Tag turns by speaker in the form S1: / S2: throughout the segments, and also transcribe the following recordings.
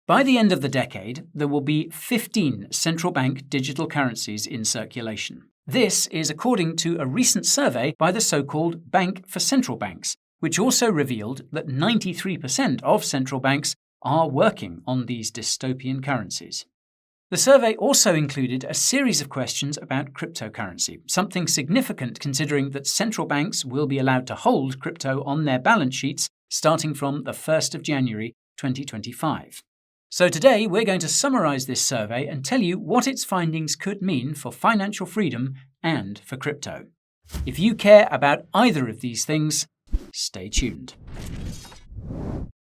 S1: By the end of the decade, there will be 15 central bank digital currencies in circulation. This is according to a recent survey by the so-called Bank for Central Banks, which also revealed that 93% of central banks are working on these dystopian currencies. The survey also included a series of questions about cryptocurrency, something significant considering that central banks will be allowed to hold crypto on their balance sheets starting from the 1st of January 2025. So today we're going to summarize this survey and tell you what its findings could mean for financial freedom and for crypto. If you care about either of these things, stay tuned.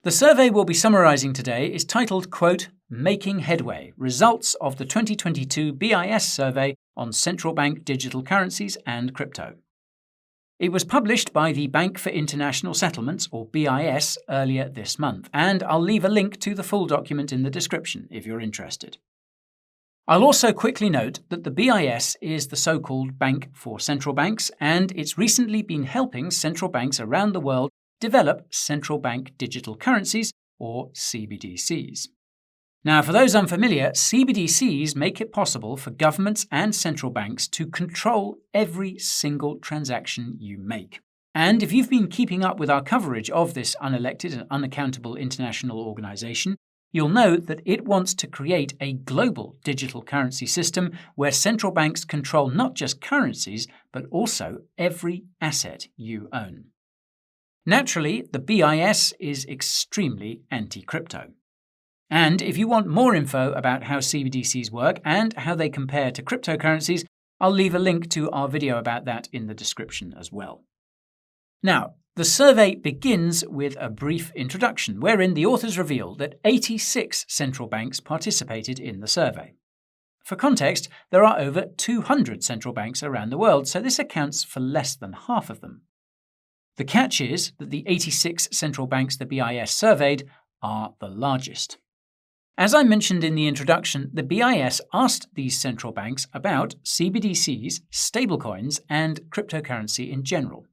S1: The survey we'll be summarizing today is titled, quote, Making Headway, Results of the 2022 BIS Survey on Central Bank Digital Currencies and Crypto. It was published by the Bank for International Settlements, or BIS, earlier this month, and I'll leave a link to the full document in the description if you're interested. I'll also quickly note that the BIS is the so-called Bank for Central Banks, and it's recently been helping central banks around the world develop central bank digital currencies, or CBDCs. Now, for those unfamiliar, CBDCs make it possible for governments and central banks to control every single transaction you make. And if you've been keeping up with our coverage of this unelected and unaccountable international organization, you'll know that it wants to create a global digital currency system where central banks control not just currencies, but also every asset you own. Naturally, the BIS is extremely anti-crypto. And if you want more info about how CBDCs work and how they compare to cryptocurrencies, I'll leave a link to our video about that in the description as well. Now, the survey begins with a brief introduction, wherein the authors reveal that 86 central banks participated in the survey. For context, there are over 200 central banks around the world, so this accounts for less than half of them. The catch is that the 86 central banks the BIS surveyed are the largest. As I mentioned in the introduction, the BIS asked these central banks about CBDCs, stablecoins, and cryptocurrency in general.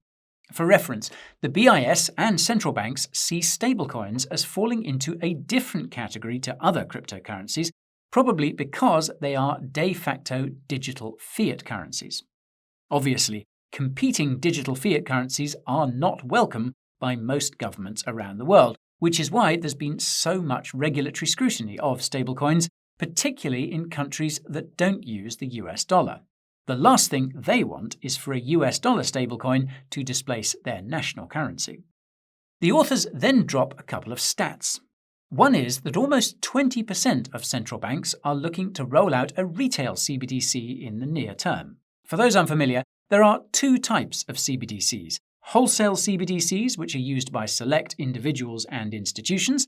S1: For reference, the BIS and central banks see stablecoins as falling into a different category to other cryptocurrencies, probably because they are de facto digital fiat currencies. Obviously, competing digital fiat currencies are not welcome by most governments around the world, which is why there's been so much regulatory scrutiny of stablecoins, particularly in countries that don't use the US dollar. The last thing they want is for a US dollar stablecoin to displace their national currency. The authors then drop a couple of stats. One is that almost 20% of central banks are looking to roll out a retail CBDC in the near term. For those unfamiliar, there are two types of CBDCs. Wholesale CBDCs, which are used by select individuals and institutions,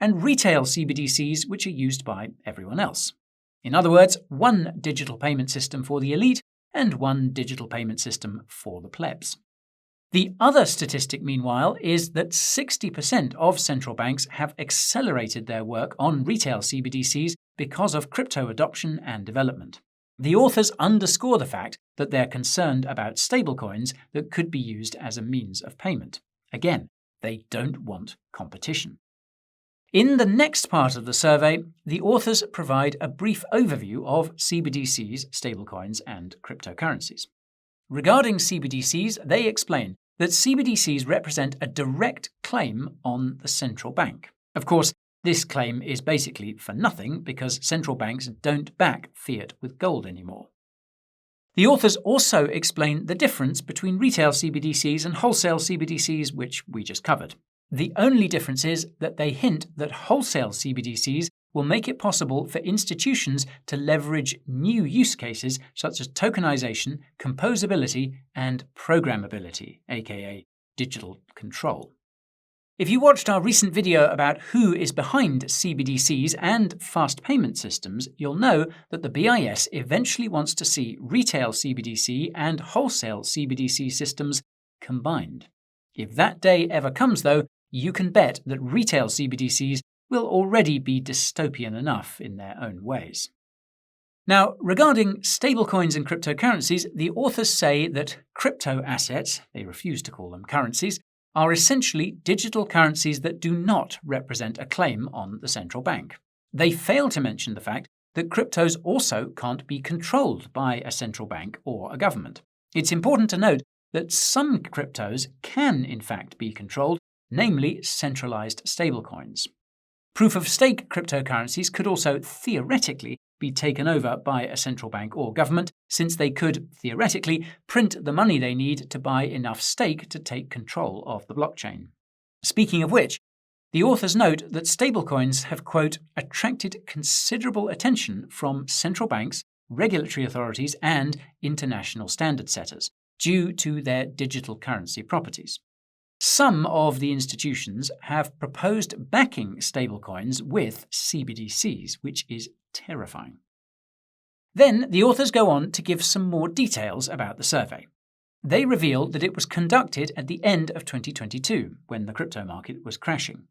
S1: and retail CBDCs, which are used by everyone else. In other words, one digital payment system for the elite and one digital payment system for the plebs. The other statistic, meanwhile, is that 60% of central banks have accelerated their work on retail CBDCs because of crypto adoption and development. The authors underscore the fact that they're concerned about stablecoins that could be used as a means of payment. Again, they don't want competition. In the next part of the survey, the authors provide a brief overview of CBDCs, stablecoins, and cryptocurrencies. Regarding CBDCs, they explain that CBDCs represent a direct claim on the central bank. Of course, this claim is basically for nothing because central banks don't back fiat with gold anymore. The authors also explain the difference between retail CBDCs and wholesale CBDCs, which we just covered. The only difference is that they hint that wholesale CBDCs will make it possible for institutions to leverage new use cases such as tokenization, composability, and programmability, aka digital control. If you watched our recent video about who is behind CBDCs and fast payment systems, you'll know that the BIS eventually wants to see retail CBDC and wholesale CBDC systems combined. If that day ever comes, though, you can bet that retail CBDCs will already be dystopian enough in their own ways. Now, regarding stablecoins and cryptocurrencies, the authors say that crypto assets, they refuse to call them currencies, are essentially digital currencies that do not represent a claim on the central bank. They fail to mention the fact that cryptos also can't be controlled by a central bank or a government. It's important to note that some cryptos can in fact be controlled, namely centralized stablecoins. Proof-of-stake cryptocurrencies could also theoretically be taken over by a central bank or government, since they could, theoretically, print the money they need to buy enough stake to take control of the blockchain. Speaking of which, the authors note that stablecoins have, quote, attracted considerable attention from central banks, regulatory authorities, and international standard setters, due to their digital currency properties. Some of the institutions have proposed backing stablecoins with CBDCs, which is terrifying. Then the authors go on to give some more details about the survey. They reveal that it was conducted at the end of 2022, when the crypto market was crashing.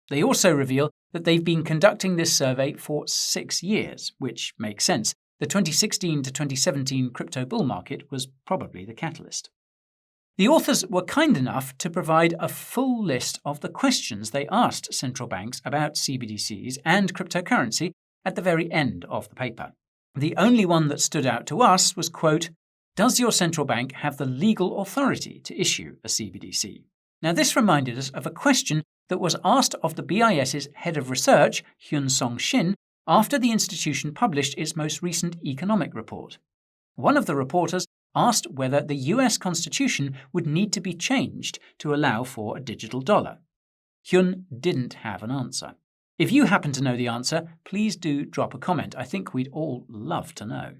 S1: They also reveal that they've been conducting this survey for 6 years, which makes sense. The 2016 to 2017 crypto bull market was probably the catalyst. The authors were kind enough to provide a full list of the questions they asked central banks about CBDCs and cryptocurrency at the very end of the paper. The only one that stood out to us was, quote, does your central bank have the legal authority to issue a CBDC? Now, this reminded us of a question that was asked of the BIS's head of research, Hyun-Song Shin, after the institution published its most recent economic report. One of the reporters asked whether the US Constitution would need to be changed to allow for a digital dollar. Hyun didn't have an answer. If you happen to know the answer, please do drop a comment. I think we'd all love to know.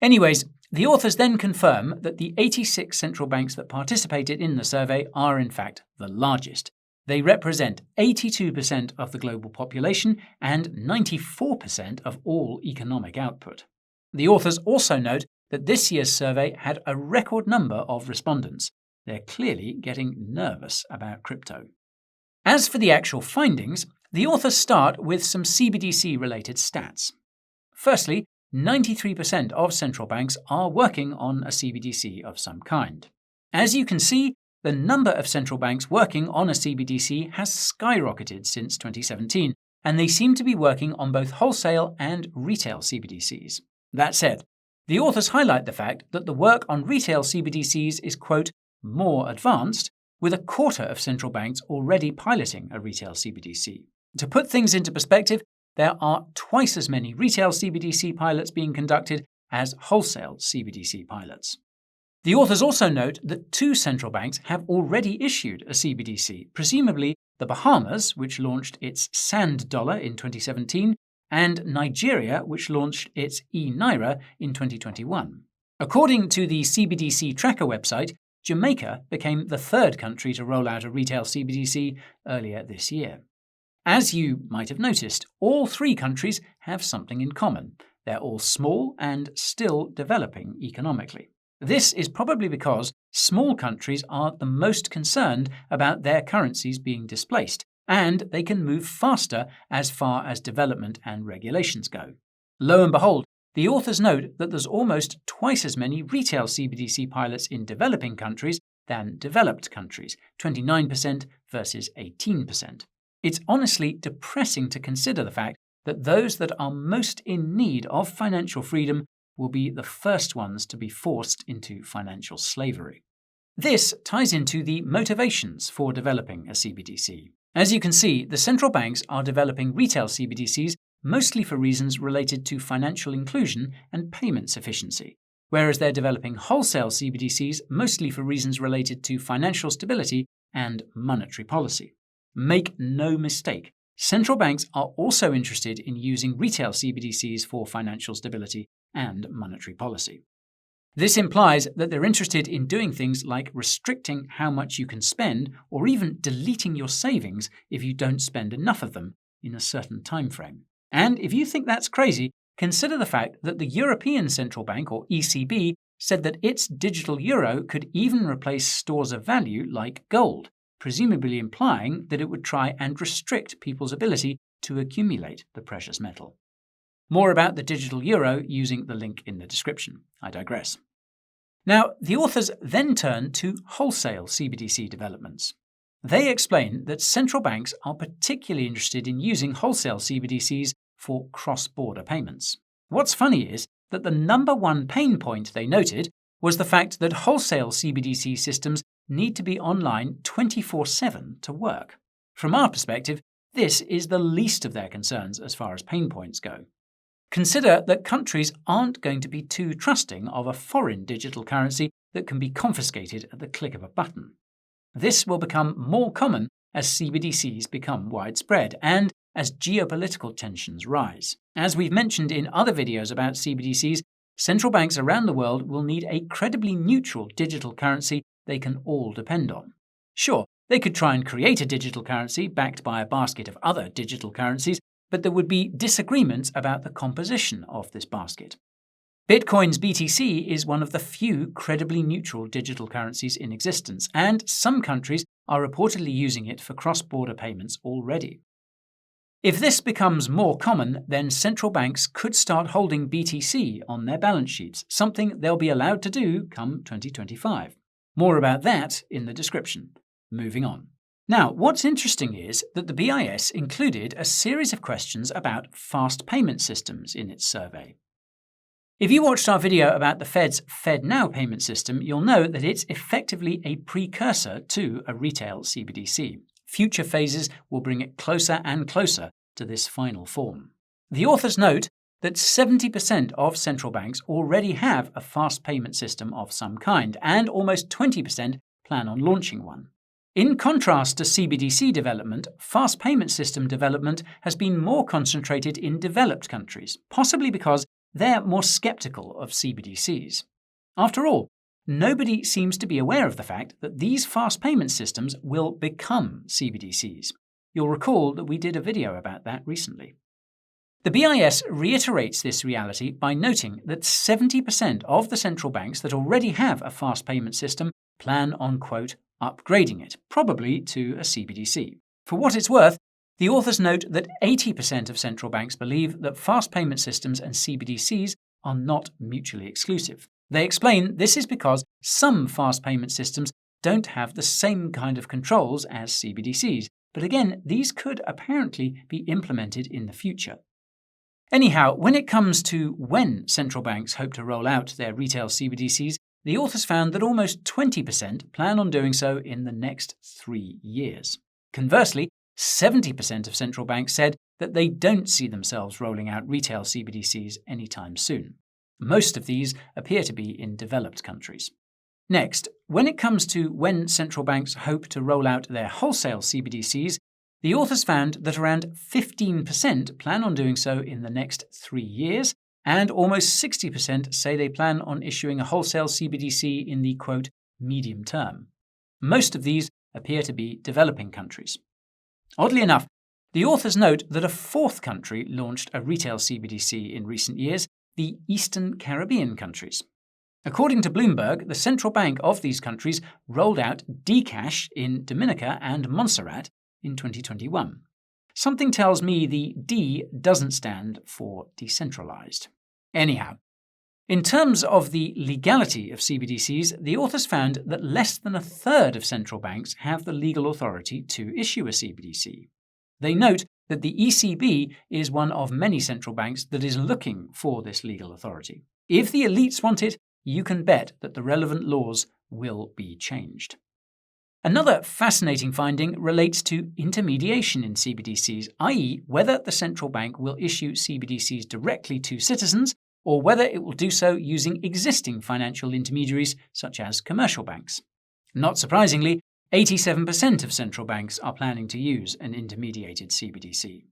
S1: Anyways, the authors then confirm that the 86 central banks that participated in the survey are in fact the largest. They represent 82% of the global population and 94% of all economic output. The authors also note that this year's survey had a record number of respondents. They're clearly getting nervous about crypto. As for the actual findings, the authors start with some CBDC-related stats. Firstly, 93% of central banks are working on a CBDC of some kind. As you can see, the number of central banks working on a CBDC has skyrocketed since 2017, and they seem to be working on both wholesale and retail CBDCs. That said, the authors highlight the fact that the work on retail CBDCs is, quote, more advanced, with a quarter of central banks already piloting a retail CBDC. To put things into perspective, there are twice as many retail CBDC pilots being conducted as wholesale CBDC pilots. The authors also note that 2 central banks have already issued a CBDC, presumably the Bahamas, which launched its Sand Dollar in 2017, and Nigeria, which launched its e-Naira in 2021. According to the CBDC Tracker website, Jamaica became the 3rd country to roll out a retail CBDC earlier this year. As you might have noticed, all 3 countries have something in common. They're all small and still developing economically. This is probably because small countries are the most concerned about their currencies being displaced, and they can move faster as far as development and regulations go. Lo and behold, the authors note that there's almost twice as many retail CBDC pilots in developing countries than developed countries, 29% versus 18%. It's honestly depressing to consider the fact that those that are most in need of financial freedom will be the first ones to be forced into financial slavery. This ties into the motivations for developing a CBDC. As you can see, the central banks are developing retail CBDCs mostly for reasons related to financial inclusion and payments efficiency, whereas they're developing wholesale CBDCs mostly for reasons related to financial stability and monetary policy. Make no mistake, central banks are also interested in using retail CBDCs for financial stability and monetary policy. This implies that they're interested in doing things like restricting how much you can spend or even deleting your savings if you don't spend enough of them in a certain time frame. And if you think that's crazy, consider the fact that the European Central Bank, or ECB, said that its digital euro could even replace stores of value like gold, presumably implying that it would try and restrict people's ability to accumulate the precious metal. More about the digital euro using the link in the description. I digress. Now, the authors then turn to wholesale CBDC developments. They explain that central banks are particularly interested in using wholesale CBDCs for cross-border payments. What's funny is that the number one pain point they noted was the fact that wholesale CBDC systems need to be online 24/7 to work. From our perspective, this is the least of their concerns as far as pain points go. Consider that countries aren't going to be too trusting of a foreign digital currency that can be confiscated at the click of a button. This will become more common as CBDCs become widespread and as geopolitical tensions rise. As we've mentioned in other videos about CBDCs, central banks around the world will need a credibly neutral digital currency they can all depend on. Sure, they could try and create a digital currency backed by a basket of other digital currencies, but there would be disagreements about the composition of this basket. Bitcoin's BTC is one of the few credibly neutral digital currencies in existence, and some countries are reportedly using it for cross-border payments already. If this becomes more common, then central banks could start holding BTC on their balance sheets, something they'll be allowed to do come 2025. More about that in the description. Moving on. Now, what's interesting is that the BIS included a series of questions about fast payment systems in its survey. If you watched our video about the Fed's FedNow payment system, you'll know that it's effectively a precursor to a retail CBDC. Future phases will bring it closer and closer to this final form. The authors note that 70% of central banks already have a fast payment system of some kind, and almost 20% plan on launching one. In contrast to CBDC development, fast payment system development has been more concentrated in developed countries, possibly because they're more skeptical of CBDCs. After all, nobody seems to be aware of the fact that these fast payment systems will become CBDCs. You'll recall that we did a video about that recently. The BIS reiterates this reality by noting that 70% of the central banks that already have a fast payment system plan on, quote, upgrading it, probably to a CBDC. For what it's worth, the authors note that 80% of central banks believe that fast payment systems and CBDCs are not mutually exclusive. They explain this is because some fast payment systems don't have the same kind of controls as CBDCs, but again, these could apparently be implemented in the future. Anyhow, when it comes to when central banks hope to roll out their retail CBDCs, the authors found that almost 20% plan on doing so in the next 3 years. Conversely, 70% of central banks said that they don't see themselves rolling out retail CBDCs anytime soon. Most of these appear to be in developed countries. Next, when it comes to when central banks hope to roll out their wholesale CBDCs, the authors found that around 15% plan on doing so in the next 3 years, and almost 60% say they plan on issuing a wholesale CBDC in the, quote, medium term. Most of these appear to be developing countries. Oddly enough, the authors note that a fourth country launched a retail CBDC in recent years, the Eastern Caribbean countries. According to Bloomberg, the central bank of these countries rolled out Dcash in Dominica and Montserrat in 2021. Something tells me the D doesn't stand for decentralized. Anyhow, in terms of the legality of CBDCs, the authors found that less than a third of central banks have the legal authority to issue a CBDC. They note that the ECB is one of many central banks that is looking for this legal authority. If the elites want it, you can bet that the relevant laws will be changed. Another fascinating finding relates to intermediation in CBDCs, i.e., whether the central bank will issue CBDCs directly to citizens or whether it will do so using existing financial intermediaries such as commercial banks. Not surprisingly, 87% of central banks are planning to use an intermediated CBDC.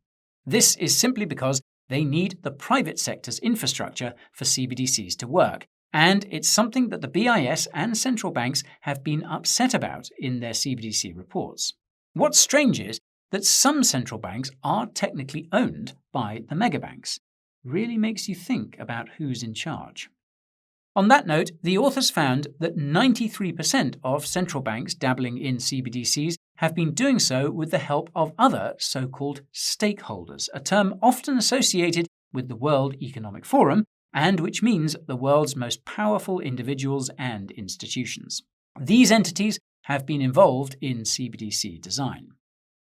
S1: This is simply because they need the private sector's infrastructure for CBDCs to work, and it's something that the BIS and central banks have been upset about in their CBDC reports. What's strange is that some central banks are technically owned by the megabanks. Really makes you think about who's in charge. On that note, the authors found that 93% of central banks dabbling in CBDCs have been doing so with the help of other so-called stakeholders, a term often associated with the World Economic Forum, and which means the world's most powerful individuals and institutions. These entities have been involved in CBDC design.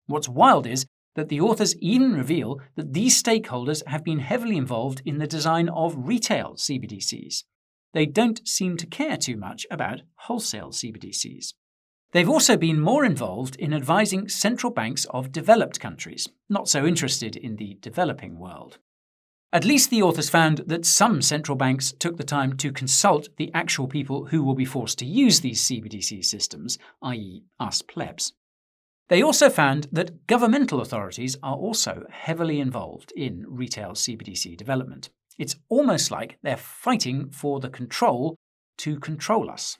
S1: What's wild is that the authors even reveal that these stakeholders have been heavily involved in the design of retail CBDCs. They don't seem to care too much about wholesale CBDCs. They've also been more involved in advising central banks of developed countries, not so interested in the developing world. At least the authors found that some central banks took the time to consult the actual people who will be forced to use these CBDC systems, i.e. us plebs. They also found that governmental authorities are also heavily involved in retail CBDC development. It's almost like they're fighting for the control to control us.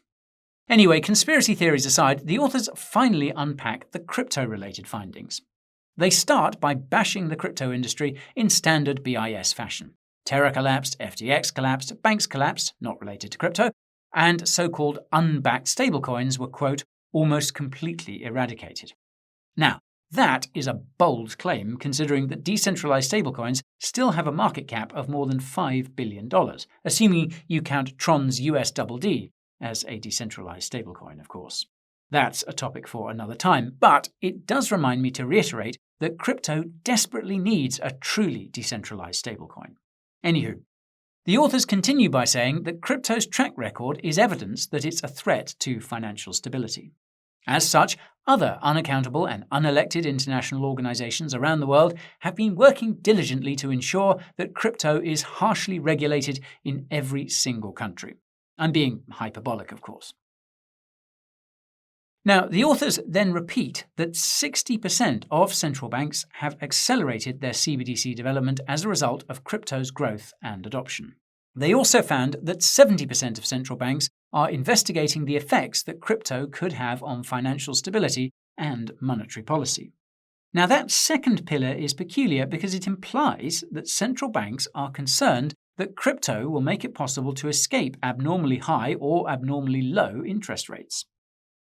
S1: Anyway, conspiracy theories aside, the authors finally unpack the crypto-related findings. They start by bashing the crypto industry in standard BIS fashion. Terra collapsed, FTX collapsed, banks collapsed, not related to crypto, and so-called unbacked stablecoins were, quote, almost completely eradicated. Now, that is a bold claim considering that decentralized stablecoins still have a market cap of more than $5 billion, assuming you count Tron's USDD as a decentralized stablecoin, of course. That's a topic for another time, but it does remind me to reiterate that crypto desperately needs a truly decentralized stablecoin. Anywho, the authors continue by saying that crypto's track record is evidence that it's a threat to financial stability. As such, other unaccountable and unelected international organizations around the world have been working diligently to ensure that crypto is harshly regulated in every single country. I'm being hyperbolic, of course. Now, the authors then repeat that 60% of central banks have accelerated their CBDC development as a result of crypto's growth and adoption. They also found that 70% of central banks are investigating the effects that crypto could have on financial stability and monetary policy. Now, that second pillar is peculiar because it implies that central banks are concerned that crypto will make it possible to escape abnormally high or abnormally low interest rates.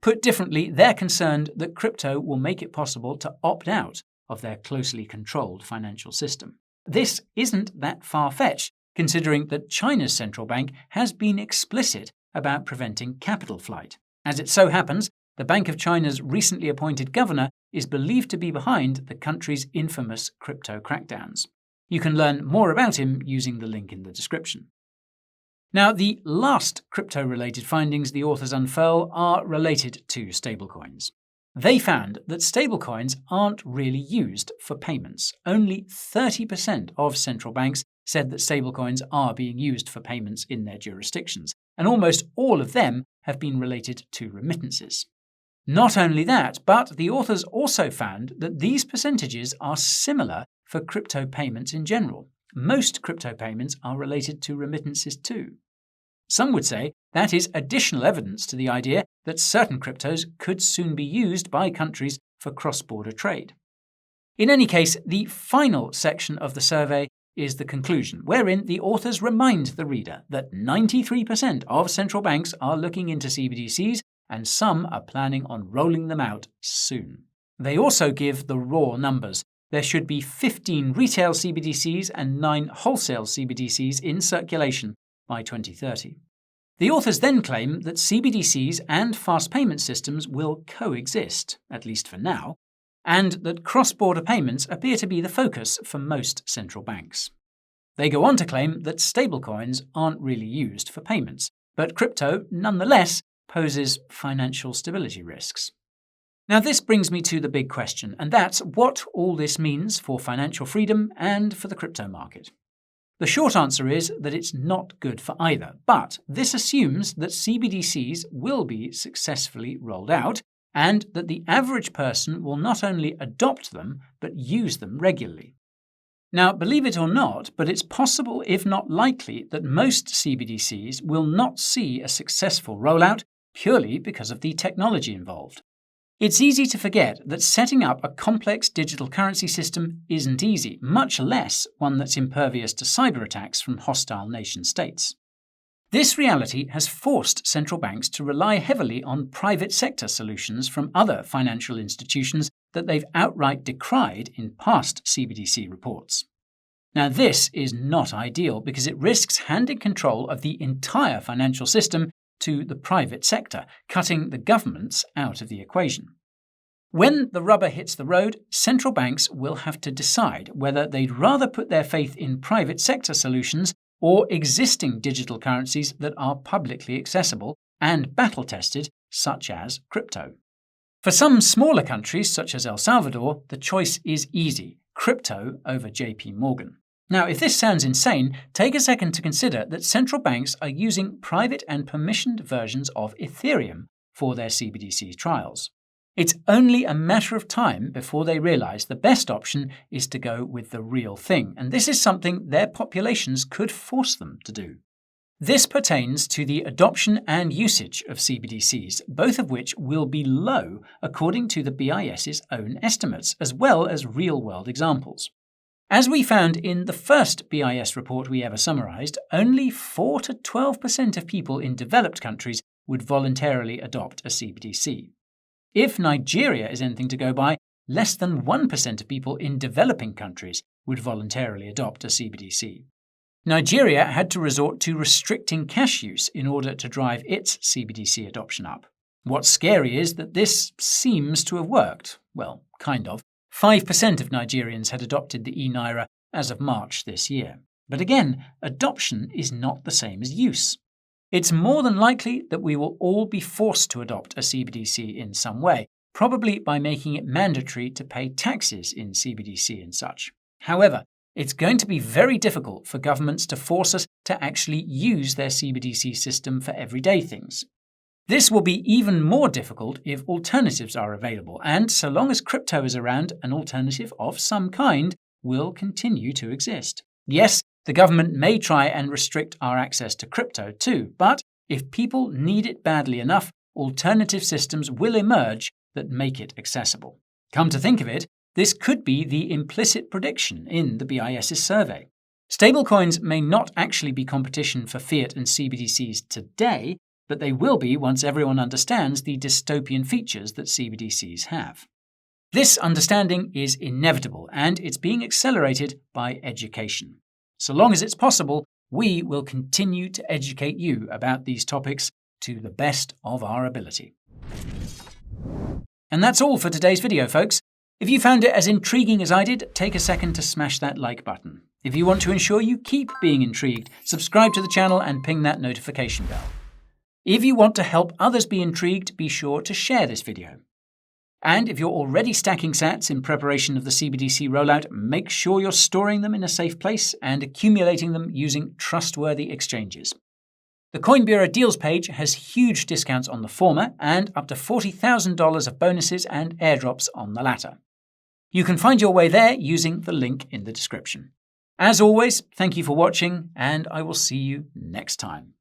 S1: Put differently, they're concerned that crypto will make it possible to opt out of their closely controlled financial system. This isn't that far-fetched, considering that China's central bank has been explicit about preventing capital flight. As it so happens, the Bank of China's recently appointed governor is believed to be behind the country's infamous crypto crackdowns. You can learn more about him using the link in the description. Now, the last crypto-related findings the authors unfurl are related to stablecoins. They found that stablecoins aren't really used for payments. Only 30% of central banks said that stablecoins are being used for payments in their jurisdictions, and almost all of them have been related to remittances. Not only that, but the authors also found that these percentages are similar for crypto payments in general. Most crypto payments are related to remittances too. Some would say that is additional evidence to the idea that certain cryptos could soon be used by countries for cross-border trade. In any case, the final section of the survey is the conclusion, wherein the authors remind the reader that 93% of central banks are looking into CBDCs and some are planning on rolling them out soon. They also give the raw numbers. There should be 15 retail CBDCs and 9 wholesale CBDCs in circulation by 2030. The authors then claim that CBDCs and fast payment systems will coexist, at least for now, and that cross-border payments appear to be the focus for most central banks. They go on to claim that stablecoins aren't really used for payments, but crypto, nonetheless, poses financial stability risks. Now, this brings me to the big question, and that's what all this means for financial freedom and for the crypto market. The short answer is that it's not good for either, but this assumes that CBDCs will be successfully rolled out and that the average person will not only adopt them, but use them regularly. Now, believe it or not, but it's possible, if not likely, that most CBDCs will not see a successful rollout purely because of the technology involved. It's easy to forget that setting up a complex digital currency system isn't easy, much less one that's impervious to cyber attacks from hostile nation-states. This reality has forced central banks to rely heavily on private sector solutions from other financial institutions that they've outright decried in past CBDC reports. Now, this is not ideal because it risks handing control of the entire financial system to the private sector, cutting the governments out of the equation. When the rubber hits the road, central banks will have to decide whether they'd rather put their faith in private sector solutions or existing digital currencies that are publicly accessible and battle-tested, such as crypto. For some smaller countries, such as El Salvador, the choice is easy: crypto over JP Morgan. Now, if this sounds insane, take a second to consider that central banks are using private and permissioned versions of Ethereum for their CBDC trials. It's only a matter of time before they realize the best option is to go with the real thing, and this is something their populations could force them to do. This pertains to the adoption and usage of CBDCs, both of which will be low according to the BIS's own estimates, as well as real-world examples. As we found in the first BIS report we ever summarized, only 4 to 12% of people in developed countries would voluntarily adopt a CBDC. If Nigeria is anything to go by, less than 1% of people in developing countries would voluntarily adopt a CBDC. Nigeria had to resort to restricting cash use in order to drive its CBDC adoption up. What's scary is that this seems to have worked. Well, kind of. 5% of Nigerians had adopted the e-naira as of March this year. But again, adoption is not the same as use. It's more than likely that we will all be forced to adopt a CBDC in some way, probably by making it mandatory to pay taxes in CBDC and such. However, it's going to be very difficult for governments to force us to actually use their CBDC system for everyday things. This will be even more difficult if alternatives are available, and so long as crypto is around, an alternative of some kind will continue to exist. Yes, the government may try and restrict our access to crypto too, but if people need it badly enough, alternative systems will emerge that make it accessible. Come to think of it, this could be the implicit prediction in the BIS's survey. Stablecoins may not actually be competition for fiat and CBDCs today, but they will be once everyone understands the dystopian features that CBDCs have. This understanding is inevitable, and it's being accelerated by education. So long as it's possible, we will continue to educate you about these topics to the best of our ability. And that's all for today's video, folks. If you found it as intriguing as I did, take a second to smash that like button. If you want to ensure you keep being intrigued, subscribe to the channel and ping that notification bell. If you want to help others be intrigued, be sure to share this video. And if you're already stacking sats in preparation of the CBDC rollout, make sure you're storing them in a safe place and accumulating them using trustworthy exchanges. The Coin Bureau Deals page has huge discounts on the former and up to $40,000 of bonuses and airdrops on the latter. You can find your way there using the link in the description. As always, thank you for watching, and I will see you next time.